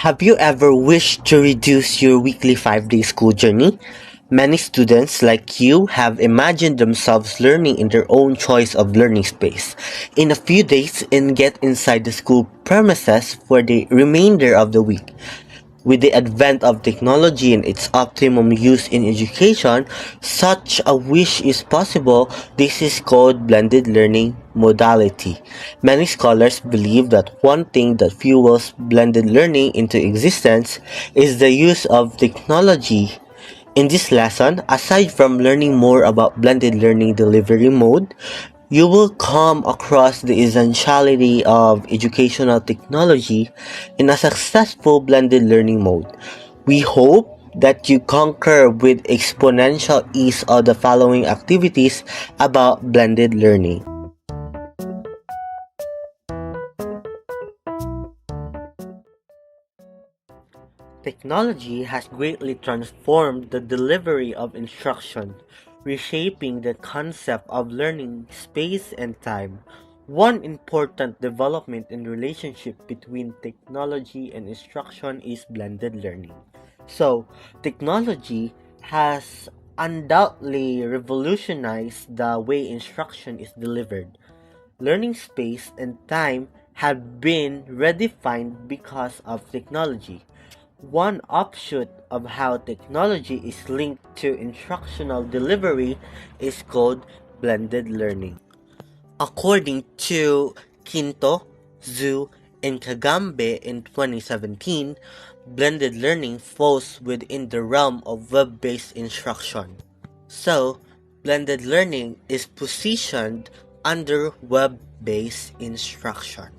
Have you ever wished to reduce your weekly 5-day school journey? Many students, like you, have imagined themselves learning in their own choice of learning space in a few days and get inside the school premises for the remainder of the week. With the advent of technology and its optimum use in education, such a wish is possible. This is called blended learning modality. Many scholars believe that one thing that fuels blended learning into existence is the use of technology. In this lesson, aside from learning more about blended learning delivery mode, you will come across the essentiality of educational technology in a successful blended learning mode. We hope that you conquer with exponential ease all the following activities about blended learning. Technology has greatly transformed the delivery of instruction, reshaping the concept of learning space and time. One important development in relationship between technology and instruction is blended learning. So, technology has undoubtedly revolutionized the way instruction is delivered. Learning space and time have been redefined because of technology. One offshoot of how technology is linked to instructional delivery is called blended learning. According to Quinto, Zhu, and Kagambe in 2017, blended learning falls within the realm of web-based instruction. So, blended learning is positioned under web-based instruction.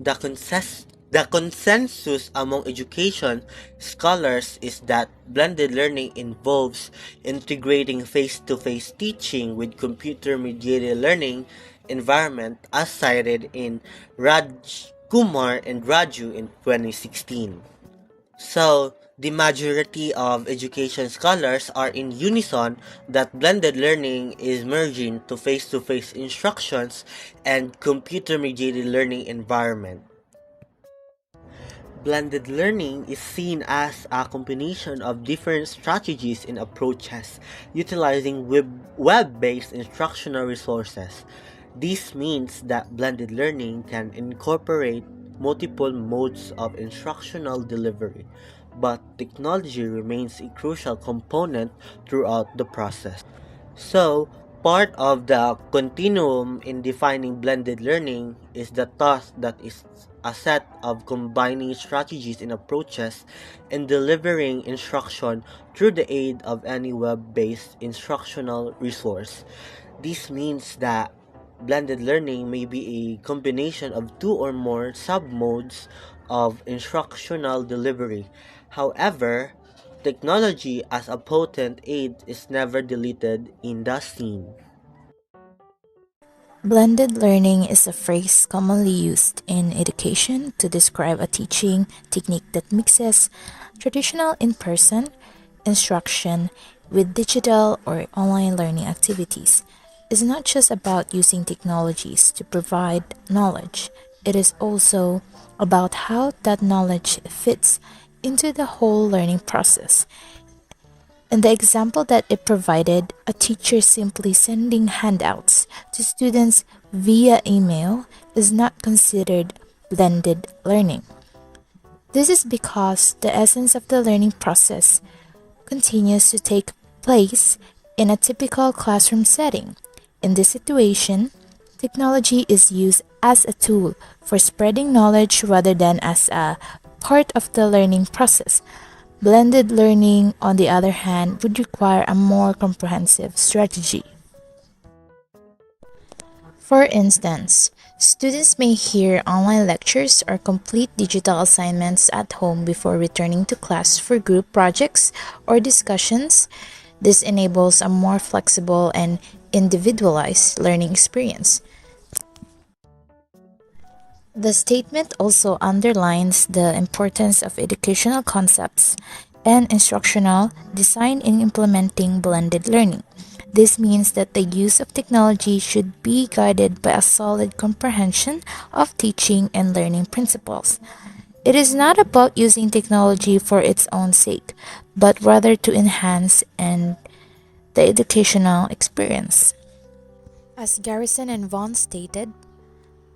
The consensus among education scholars is that blended learning involves integrating face-to-face teaching with computer-mediated learning environment as cited in Raj Kumar and Raju in 2016. So, the majority of education scholars are in unison that blended learning is merging to face-to-face instructions and computer-mediated learning environment. Blended learning is seen as a combination of different strategies and approaches utilizing web-based instructional resources. This means that blended learning can incorporate multiple modes of instructional delivery, but technology remains a crucial component throughout the process. So, part of the continuum in defining blended learning is the task that is a set of combining strategies and approaches and delivering instruction through the aid of any web-based instructional resource. This means that blended learning may be a combination of two or more sub-modes of instructional delivery. However, technology as a potent aid is never deleted in the scene. Blended learning is a phrase commonly used in education to describe a teaching technique that mixes traditional in person instruction with digital or online learning activities. It's not just about using technologies to provide knowledge, it is also about how that knowledge fits into the whole learning process. In the example that it provided, a teacher simply sending handouts to students via email is not considered blended learning. This is because the essence of the learning process continues to take place in a typical classroom setting. In this situation, technology is used as a tool for spreading knowledge rather than as a part of the learning process. Blended learning, on the other hand, would require a more comprehensive strategy. For instance, students may hear online lectures or complete digital assignments at home before returning to class for group projects or discussions. This enables a more flexible and individualized learning experience. The statement also underlines the importance of educational concepts and instructional design in implementing blended learning. This means that the use of technology should be guided by a solid comprehension of teaching and learning principles. It is not about using technology for its own sake, but rather to enhance and the educational experience. As Garrison and Vaughn stated,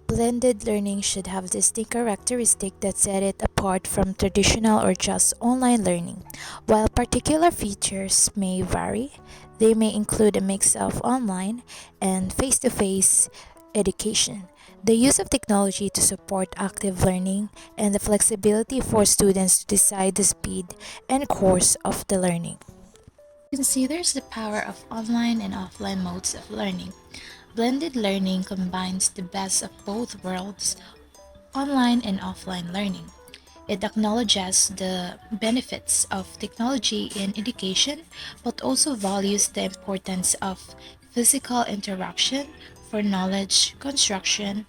blended learning should have distinct characteristics that set it apart from traditional or just online learning. While particular features may vary, they may include a mix of online and face to face education, the use of technology to support active learning, and the flexibility for students to decide the speed and course of the learning. Considers the power of online and offline modes of learning. Blended learning combines the best of both worlds, online and offline learning. It acknowledges the benefits of technology in education, but also values the importance of physical interaction for knowledge construction.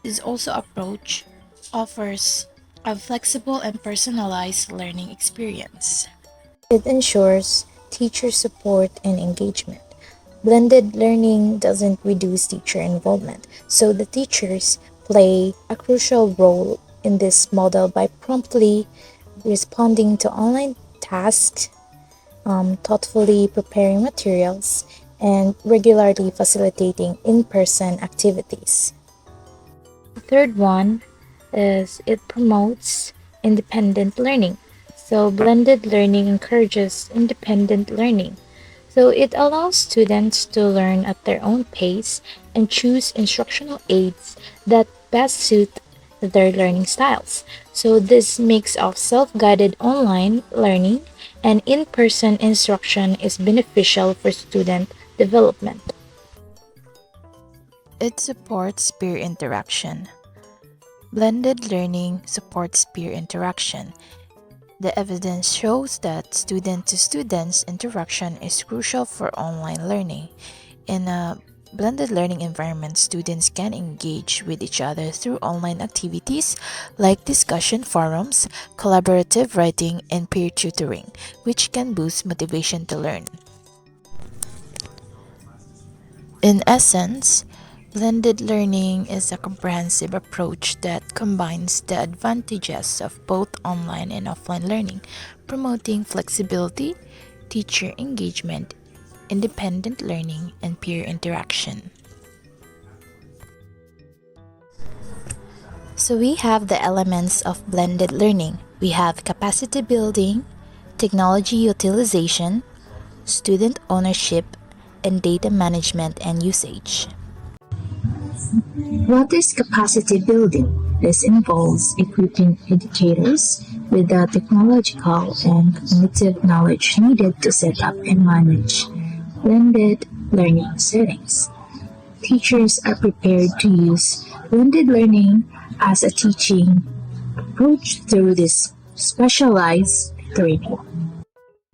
This also approach offers a flexible and personalized learning experience. It ensures teacher support and engagement. Blended learning doesn't reduce teacher involvement, so the teachers play a crucial role in this model by promptly responding to online tasks, thoughtfully preparing materials, and regularly facilitating in person activities. The third one is it promotes independent learning. So, blended learning encourages independent learning. So, it allows students to learn at their own pace and choose instructional aids that best suit their learning styles. So, this mix of self guided online learning and in person instruction is beneficial for student development. It supports peer interaction. Blended learning supports peer interaction. The evidence shows that student to students interaction is crucial for online learning. In a blended learning environment, students can engage with each other through online activities like discussion forums, collaborative writing, and peer tutoring, which can boost motivation to learn. In essence, blended learning is a comprehensive approach that combines the advantages of both online and offline learning, promoting flexibility, teacher engagement, independent learning, and peer interaction. So we have the elements of blended learning. We have capacity building, technology utilization, student ownership, and data management and usage. What is capacity building? This involves equipping educators with the technological and cognitive knowledge needed to set up and manage blended learning settings. Teachers are prepared to use blended learning as a teaching approach through this specialized training.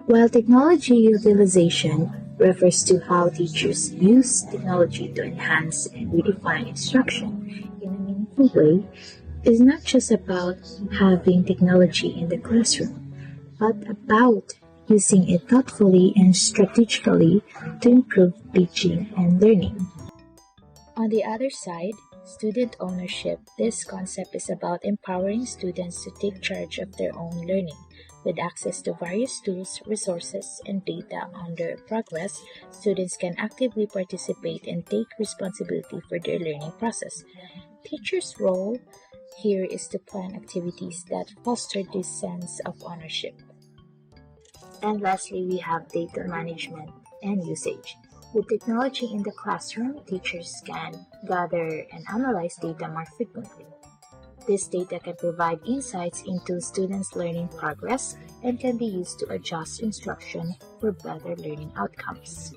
While technology utilization refers to how teachers use technology to enhance and redefine instruction in a meaningful way, is not just about having technology in the classroom, but about using it thoughtfully and strategically to improve teaching and learning. On the other side, student ownership. This concept is about empowering students to take charge of their own learning. With access to various tools, resources, and data on their progress, students can actively participate and take responsibility for their learning process. Teachers' role here is to plan activities that foster this sense of ownership. And lastly, we have data management and usage. With technology in the classroom, teachers can gather and analyze data more frequently. This data can provide insights into students' learning progress and can be used to adjust instruction for better learning outcomes.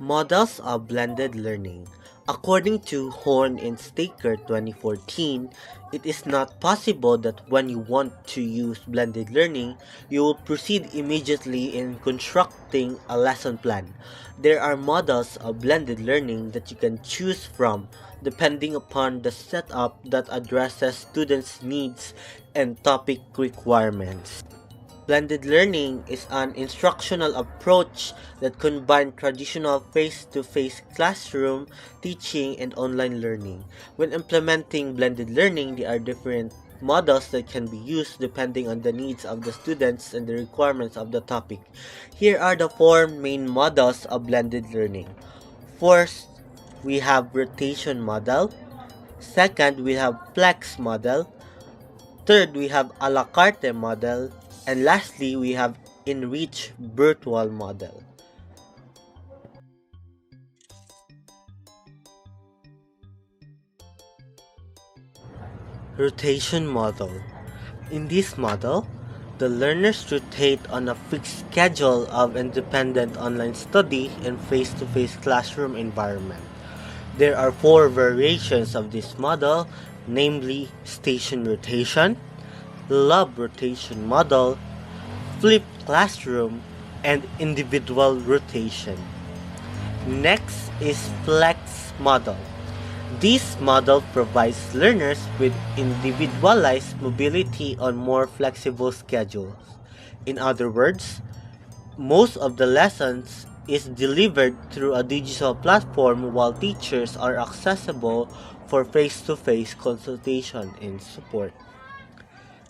Models of blended learning. According to Horn and Staker 2014, it is not possible that when you want to use blended learning, you will proceed immediately in constructing a lesson plan. There are models of blended learning that you can choose from depending upon the setup that addresses students' needs and topic requirements. Blended learning is an instructional approach that combines traditional face-to-face classroom teaching and online learning. When implementing blended learning, there are different models that can be used depending on the needs of the students and the requirements of the topic. Here are the four main models of blended learning. First, we have rotation model. Second, we have flex model. Third, we have a la carte model. And lastly, we have enriched virtual model. Rotation model. In this model, the learners rotate on a fixed schedule of independent online study and face-to-face classroom environment. There are four variations of this model, namely station rotation, lab rotation model, flipped classroom, and individual rotation. Next is flex model. This model provides learners with individualized mobility on more flexible schedules. In other words, most of the lessons is delivered through a digital platform while teachers are accessible for face-to-face consultation and support.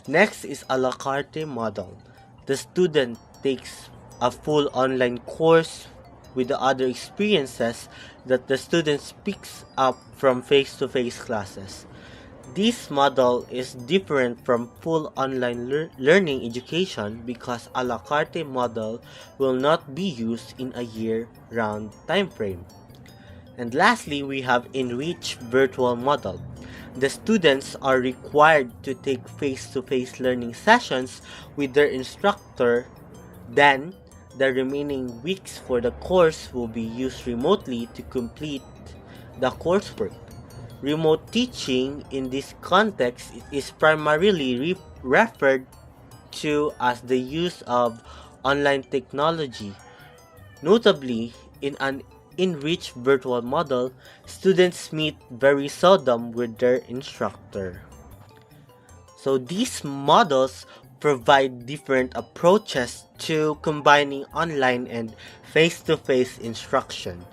Next is a la carte model. The student takes a full online course with the other experiences that the student picks up from face-to-face classes. This model is different from full online learning education because a la carte model will not be used in a year-round time frame. And lastly, we have enriched virtual model. The students are required to take face-to-face learning sessions with their instructor. Then, the remaining weeks for the course will be used remotely to complete the coursework. Remote teaching in this context is primarily referred to as the use of online technology. Notably, in an enriched virtual model, students meet very seldom with their instructor. So these models provide different approaches to combining online and face-to-face instruction,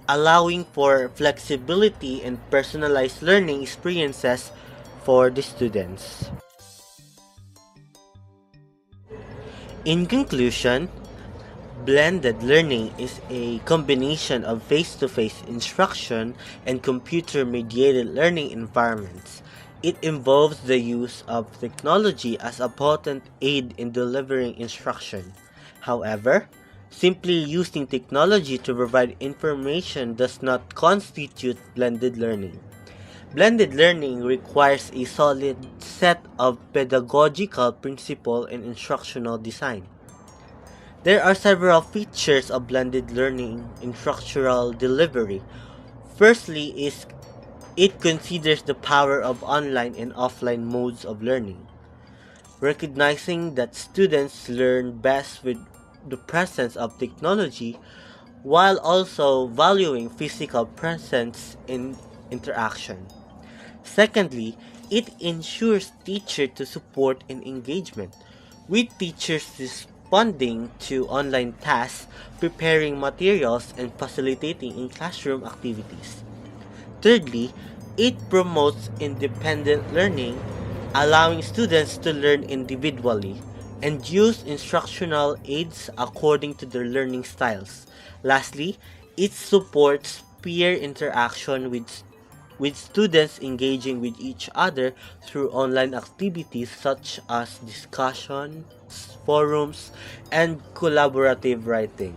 allowing for flexibility and personalized learning experiences for the students. In conclusion, blended learning is a combination of face-to-face instruction and computer-mediated learning environments. It involves the use of technology as a potent aid in delivering instruction. However, simply using technology to provide information does not constitute blended learning. Blended learning requires a solid set of pedagogical principles and instructional design. There are several features of blended learning instructional delivery. Firstly is it considers the power of online and offline modes of learning, recognizing that students learn best with the presence of technology while also valuing physical presence in interaction. Secondly, it ensures teacher to support and engagement, with teachers responding to online tasks, preparing materials, and facilitating in classroom activities. Thirdly, it promotes independent learning, allowing students to learn individually and use instructional aids according to their learning styles. Lastly, it supports peer interaction with students engaging with each other through online activities such as discussions, forums, and collaborative writing.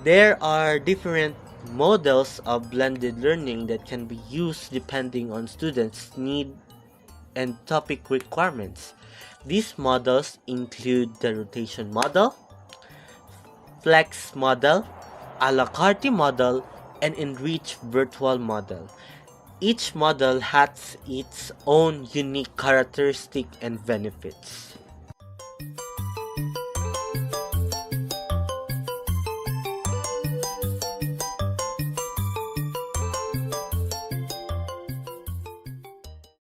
There are different models of blended learning that can be used depending on students' need and topic requirements. These models include the rotation model, flex model, a la carte model, and enriched virtual model. Each model has its own unique characteristic and benefits.